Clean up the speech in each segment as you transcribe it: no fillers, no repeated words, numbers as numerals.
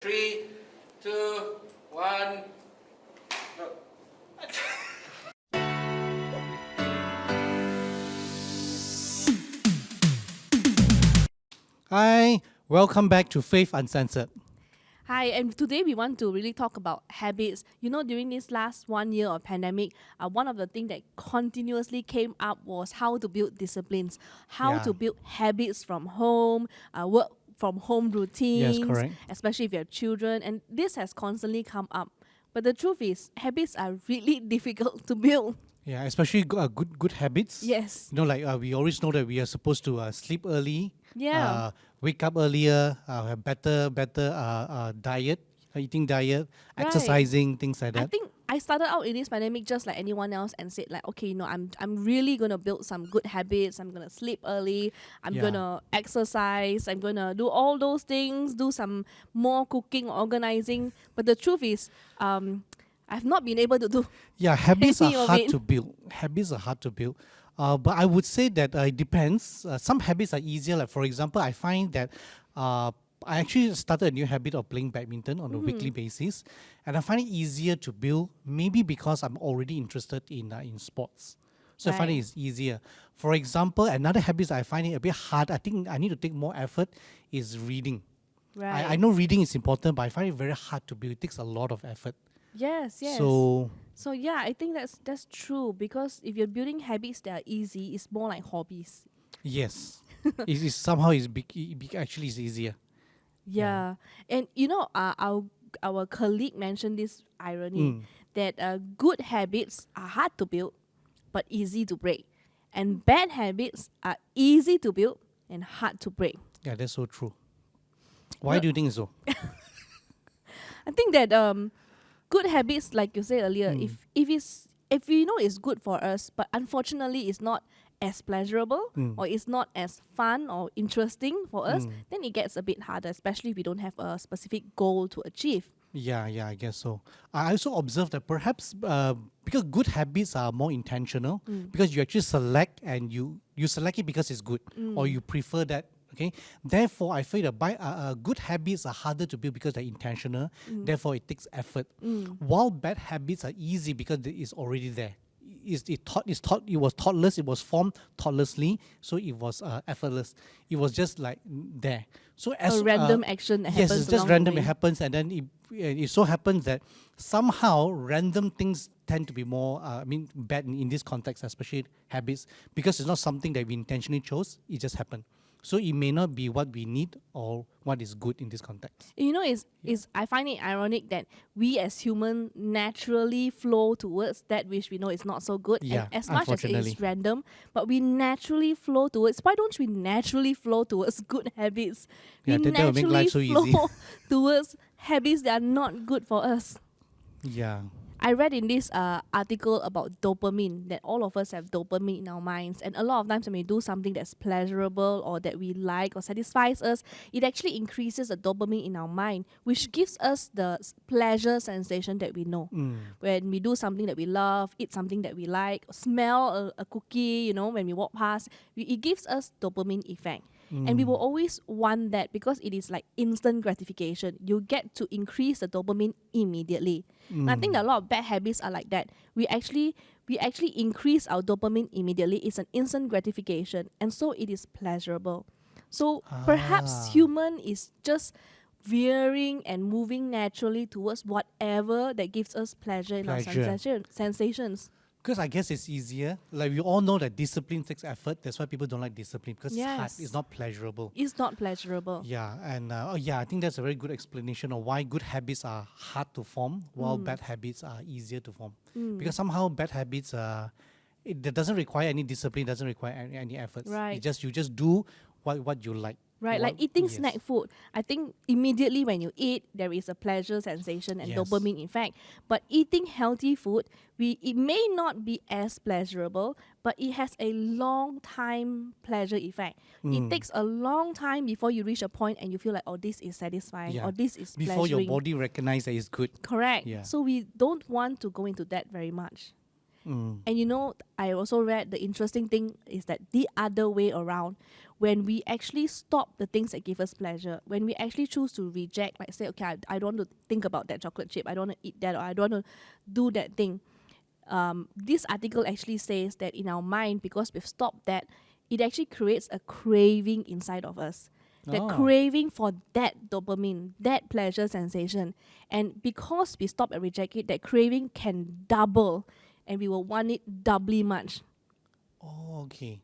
3, 2, 1, go. Hi, welcome back to Faith Uncensored. Hi, and today we want to really talk about habits. You know, during this last 1 year of pandemic, one of the things that continuously came up was how to build disciplines, how Yeah. to build habits from home, work from home routines, correct. especially if you have children. And this has constantly come up. But the truth is, habits are really difficult to build. Yeah, especially good habits. Yes. You know, like we always know that we are supposed to sleep early, Yeah. wake up earlier, have better diet, eating diet, Right. exercising, things like I that. think I started out in this pandemic just like anyone else and said like, okay, I'm really gonna build some good habits. I'm gonna sleep early. I'm Yeah. gonna exercise. I'm gonna do all those things. Do some more cooking, organizing. But the truth is, I've not been able to do. Yeah, habits are Any of hard it. to build. Habits are hard to build. But I would say that it depends. Some habits are easier. Like for example, I find that I actually started a new habit of playing badminton on a weekly basis, and I find it easier to build. Maybe because I'm already interested in sports, so I find Right. it's easier. For example, another habit I find it a bit hard. I think I need to take more effort is reading. Right. I know reading is important, but I find it very hard to build. It takes a lot of effort. Yes. Yes. So Yeah, I think that's true because if you're building habits that are easy, it's more like hobbies. yes, it's somehow actually it's easier. Yeah, and you know, our colleague mentioned this irony that good habits are hard to build, but easy to break, and bad habits are easy to build and hard to break. Yeah, that's so true. Why No- do you think so? I think that good habits, like you said earlier, if we know it's good for us, but unfortunately it's not as pleasurable or it's not as fun or interesting for us, then it gets a bit harder, especially if we don't have a specific goal to achieve. Yeah, I guess so. I also observed that perhaps because good habits are more intentional, because you actually select and you select it because it's good or you prefer that. Okay, therefore I feel that good habits are harder to build because they're intentional. Therefore, it takes effort. While bad habits are easy because it's already there. It was thoughtless. It was formed thoughtlessly, so it was effortless. It was just like there. So as A random action that yes, happens it's just along the random. It way. happens, and then it so happens that somehow random things tend to be more. Bad in this context, especially habits, because it's not something that we intentionally chose. It just happened. So it may not be what we need or what is good in this context. You know, is I find it ironic that we as humans naturally flow towards that which we know is not so good. Yeah, And as much as it unfortunately. is random, but we naturally flow towards. Why don't we naturally flow towards good habits? Yeah, We that will make naturally life so easy. flow towards habits that are not good for us. Yeah. I read in this article about dopamine, that all of us have dopamine in our minds. And a lot of times when we do something that's pleasurable or that we like or satisfies us, it actually increases the dopamine in our mind, which gives us the pleasure sensation that we know. When we do something that we love, eat something that we like, smell a cookie, you know, when we walk past, it gives us dopamine effect. And we will always want that because it is like instant gratification. You get to increase the dopamine immediately. And I think that a lot of bad habits are like that. We actually increase our dopamine immediately. It's an instant gratification, and so it is pleasurable. So perhaps human is just veering and moving naturally towards whatever that gives us pleasure in our Pleasure. sensations. Because I guess it's easier. Like we all know that discipline takes effort. That's why people don't like discipline because it's hard. Yes. It's not pleasurable. It's not pleasurable. Yeah, and I think that's a very good explanation of why good habits are hard to form, while bad habits are easier to form. Because somehow bad habits that doesn't require any discipline, doesn't require any efforts. Right. You just do what you like. Right, like eating snack food. I think immediately when you eat, there is a pleasure sensation and Yes. dopamine effect. But eating healthy food, it may not be as pleasurable, but it has a long time pleasure effect. It takes a long time before you reach a point and you feel like, oh, this is satisfying, Yeah. or this is Before your pleasuring. body recognizes that it's good. Correct. Yeah. So we don't want to go into that very much. And I also read the interesting thing is that the other way around, when we actually stop the things that give us pleasure, when we actually choose to reject, like say, okay, I don't want to think about that chocolate chip, I don't want to eat that, or I don't want to do that thing. This article actually says that in our mind, because we've stopped that, it actually creates a craving inside of us. That craving for that dopamine, that pleasure sensation. And because we stop and reject it, that craving can double and we will want it doubly much. Oh, okay.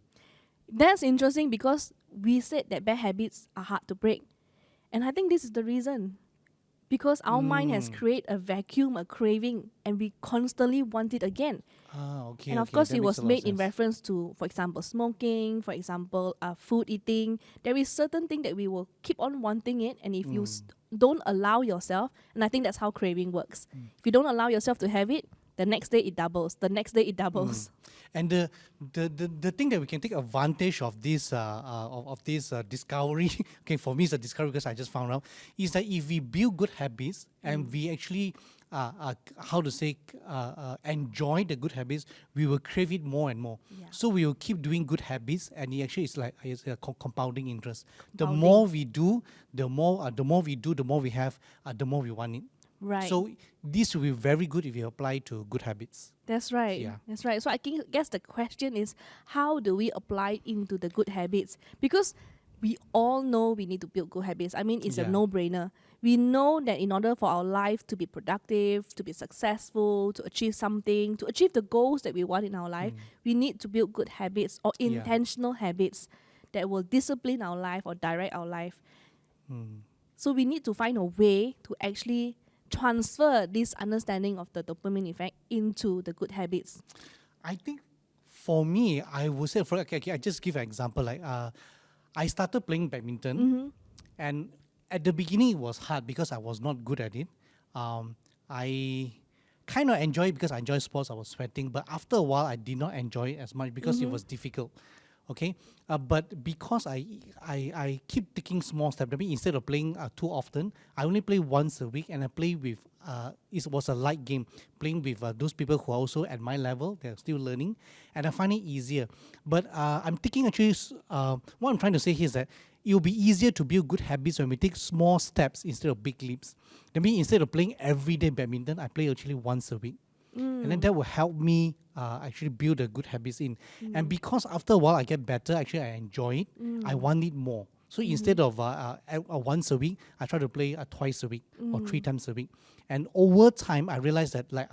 That's interesting because we said that bad habits are hard to break. And I think this is the reason. Because our mind has created a vacuum, a craving, and we constantly want it again. Okay. And of okay, course, that it makes was a lot of made in sense. reference to, for example, smoking, for example, food eating. There is certain thing that we will keep on wanting it, and if you don't allow yourself, and I think that's how craving works. If you don't allow yourself to have it, the next day it doubles. The next day it doubles. And the thing that we can take advantage of this of this discovery, okay, for me it's a discovery because I just found out, is that if we build good habits and we actually enjoy the good habits, we will crave it more and more. Yeah. So we will keep doing good habits, and it actually is like it's a compounding interest. The Compounding. more we do, the more we have, the more we want it. Right. So this will be very good if you apply to good habits. That's right. Yeah. That's right. So I guess the question is, how do we apply into the good habits? Because we all know we need to build good habits. I mean, it's a Yeah. no-brainer. We know that in order for our life to be productive, to be successful, to achieve something, to achieve the goals that we want in our life, we need to build good habits or Yeah. intentional habits that will discipline our life or direct our life. So we need to find a way to actually transfer this understanding of the dopamine effect into the good habits. I think for me, I would say, I just give an example. Like, I started playing badminton, and at the beginning it was hard because I was not good at it. I kind of enjoy it because I enjoy sports. I was sweating, but after a while, I did not enjoy it as much because it was difficult. Okay, but because I keep taking small steps. I mean, instead of playing too often, I only play once a week, and I play with. It was a light game, playing with those people who are also at my level. They're still learning, and I find it easier. But I'm thinking actually, what I'm trying to say here is that it will be easier to build good habits when we take small steps instead of big leaps. That means instead of playing everyday badminton, I play actually once a week. And then that will help me actually build the good habits in. And because after a while I get better, actually I enjoy it, I want it more. So instead of once a week, I try to play twice a week or 3 times a week. And over time, I realized that like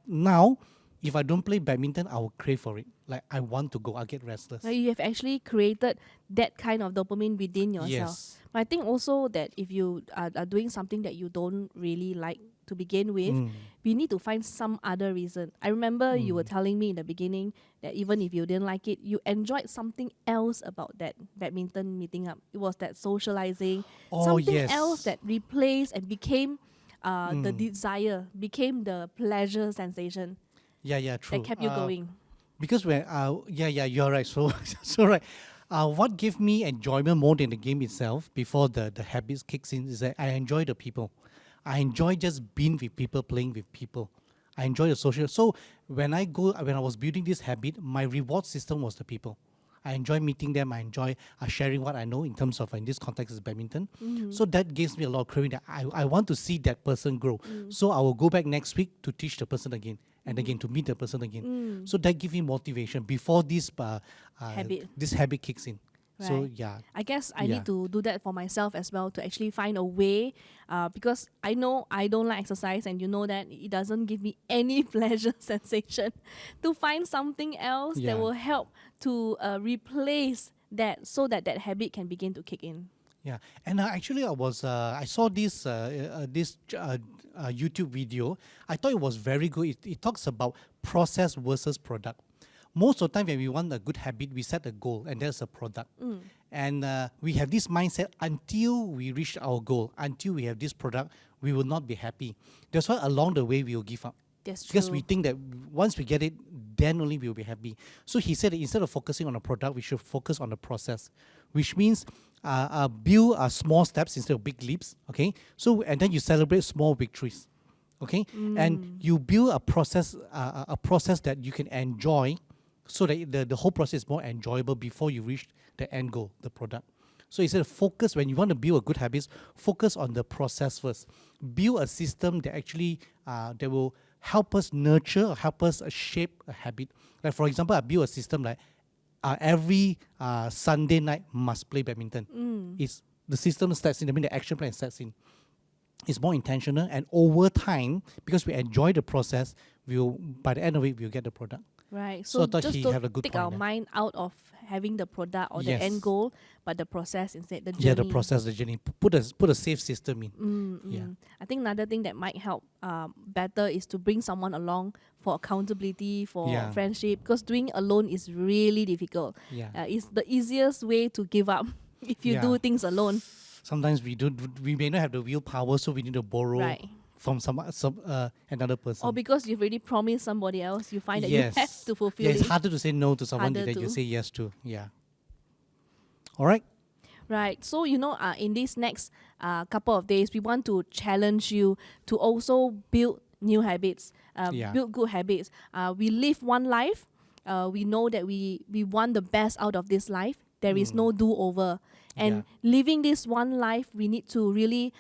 now, if I don't play badminton, I will crave for it. Like I want to go, I'll get restless. Like you have actually created that kind of dopamine within yourself. Yes. But I think also that if you are doing something that you don't really like to begin with, we need to find some other reason. I remember you were telling me in the beginning that even if you didn't like it, you enjoyed something else about that badminton meeting up. It was that socializing, something yes. else that replaced and became the desire, became the pleasure sensation Yeah, true. that kept you going. Because when you're right. So right. What gave me enjoyment more than the game itself before the habits kicks in is that I enjoy the people. I enjoy just being with people, playing with people. I enjoy the social. So when I was building this habit, my reward system was the people. I enjoy meeting them. I enjoy sharing what I know in terms of, in this context, is badminton. So that gives me a lot of craving that I want to see that person grow. So I will go back next week to teach the person again and again to meet the person again. So that gives me motivation before this habit kicks in. So Right. yeah. I guess I need to do that for myself as well to actually find a way because I know I don't like exercise and you know that it doesn't give me any pleasure sensation, to find something else Yeah. that will help to replace that so that that habit can begin to kick in. Yeah, and actually, I saw this YouTube video. I thought it was very good. It talks about process versus product. Most of the time, when we want a good habit, we set a goal, and there's a product. And we have this mindset until we reach our goal, until we have this product, we will not be happy. That's why along the way we will give up. That's true. Because we think that once we get it, then only we will be happy. So he said that instead of focusing on the product, we should focus on the process, which means build small steps instead of big leaps. Okay, so and then you celebrate small victories. Okay, and you build a process that you can enjoy, so that the whole process is more enjoyable before you reach the end goal, the product. So instead of focus, when you want to build a good habits, focus on the process first. Build a system that actually that will help us nurture or help us shape a habit. Like for example, I build a system like every Sunday night must play badminton. It's the system sets in, I mean the action plan sets in. It's more intentional, and over time, because we enjoy the process, by the end of it we'll get the product. Right. So So I thought just he don't had a good take point our there. mind out of having the product or the Yes. end goal, but the process instead, the journey. Yeah, the process, the journey. Put a safe system in. Yeah. I think another thing that might help better is to bring someone along for accountability, for Yeah. friendship, because doing alone is really difficult. Yeah. It's the easiest way to give up if you Yeah. do things alone. Sometimes we may not have the willpower, so we need to borrow Right. from another person. Or because you've already promised somebody else, you find that Yes. you have to fulfill Yeah, it's it. harder to say no to someone Harder that you to. say yes to. Yeah. All right. Right. So, in these next couple of days, we want to challenge you to also build new habits, Yeah. build good habits. We live one life. We know that we want the best out of this life. There is no do-over. And living this one life, we need to really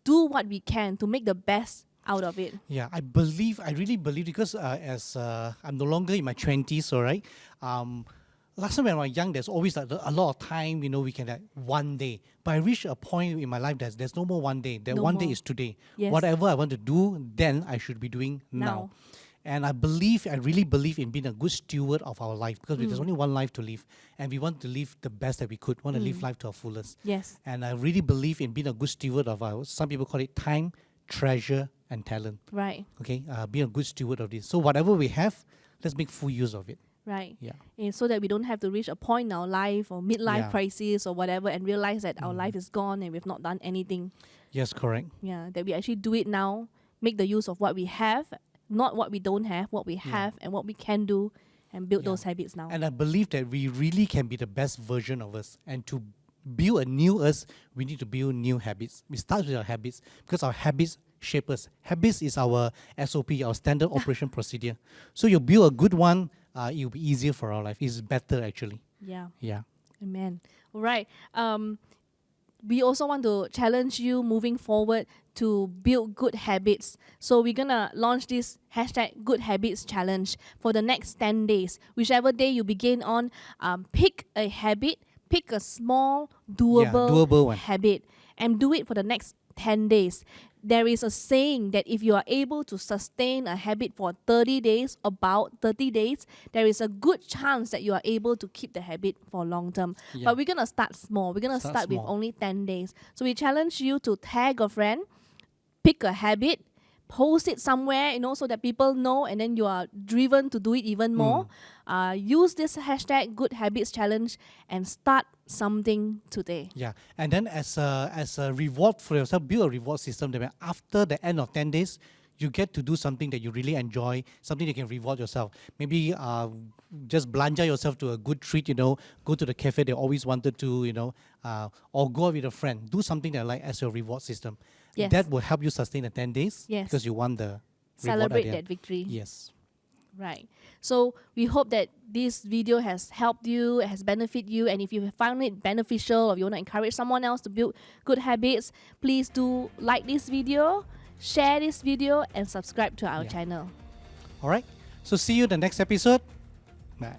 do what we can to make the best out of it. Yeah, I really believe, because as I'm no longer in my 20s, all right. Last time when I was young, there's always like a lot of time, we can like one day. But I reached a point in my life that there's no more one day. That No one day more. is today. Yes. Whatever I want to do, then I should be doing now. And I really believe in being a good steward of our life, because there's only one life to live, and we want to live the best that we could. Want to live life to our fullest. Yes. And I really believe in being a good steward of our. Some people call it time, treasure, and talent. Right. Okay, be a good steward of this. So whatever we have, let's make full use of it. Right. Yeah. And so that we don't have to reach a point in our life or midlife Yeah. crisis or whatever and realize that our life is gone and we've not done anything. Yes, correct. Yeah. That we actually do it now, make the use of what we have, not what we don't have, what we have and what we can do, and build those habits now. And I believe that we really can be the best version of us. And to build a new us, we need to build new habits. We start with our habits, because our habits shape us. Habits is our SOP, our standard operation procedure. So you build a good one, it will be easier for our life. It's better actually. Yeah. Yeah. Amen. All right. We also want to challenge you moving forward to build good habits. So we're going to launch this hashtag Good Habits Challenge for the next 10 days. Whichever day you begin on, pick a habit, pick a small, doable one. habit, and do it for the next 10 days. There is a saying that if you are able to sustain a habit for 30 days, about 30 days, there is a good chance that you are able to keep the habit for long term. Yeah. But we're going to start small. We're going to Start start with small. only 10 days. So we challenge you to tag a friend, pick a habit, post it somewhere, so that people know, and then you are driven to do it even more. Use this hashtag Good Habits Challenge and start something today. Yeah, and then as a reward for yourself, build a reward system that when after the end of 10 days, you get to do something that you really enjoy, something that you can reward yourself. Maybe just belanja yourself to a good treat, go to the cafe they always wanted to, or go out with a friend. Do something that you like as your reward system. Yes. That will help you sustain the 10 days. Yes. Because you want the reward at Celebrate the end. that victory. Yes. Right. So we hope that this video has helped you, has benefited you, and if you found it beneficial or you want to encourage someone else to build good habits, please do like this video, share this video, and subscribe to our Yeah. channel. All right. So see you in the next episode. Bye.